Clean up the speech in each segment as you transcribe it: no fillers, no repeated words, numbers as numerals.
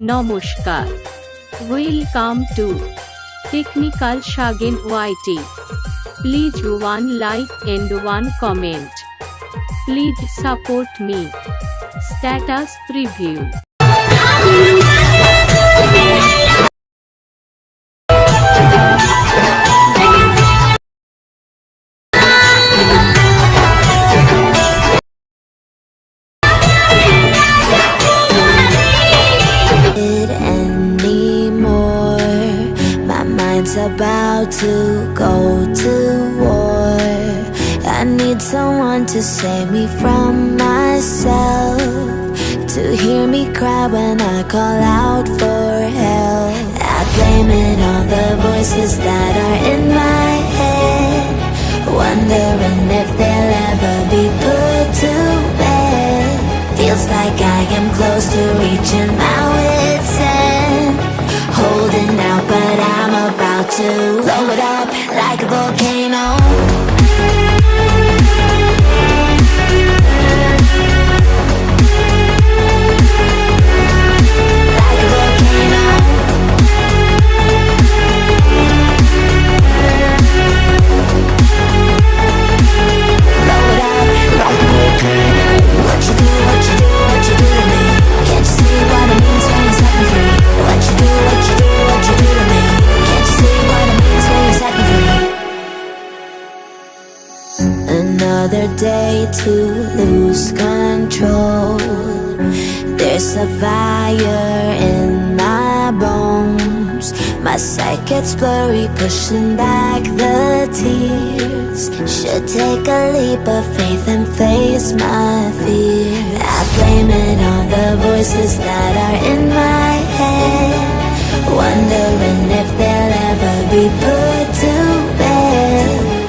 Namaskar. Welcome to Technical Shagen YT. Please one like and one comment. Please support me. Status preview. It's about to go to war. I need someone to save me from myself, to hear me cry when I call out for help. I blame it on the voices that are in my head, wondering if they'll ever be put to bed. Feels like I am close to reaching my wit's end, holding out, but I'm about to blow it up like a volcano. Like a volcano. Blow it up like a volcano. What you do, what you do, what you do to me? Can't you see what it means when you set me free? What you do, what you do, what you do to me? Can't you see what it means when you set me free? Another day to lose control. There's a fire in my bones. My sight gets blurry, pushing back the tears. Should take a leap of faith and face my fear. I blame it on the voices that are in my head, wondering if they'll ever be put to bed.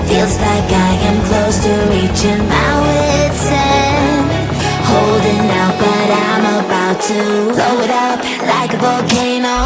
Feels like I am close to reaching my wit's end, holding out, but I'm about to blow it up like a volcano.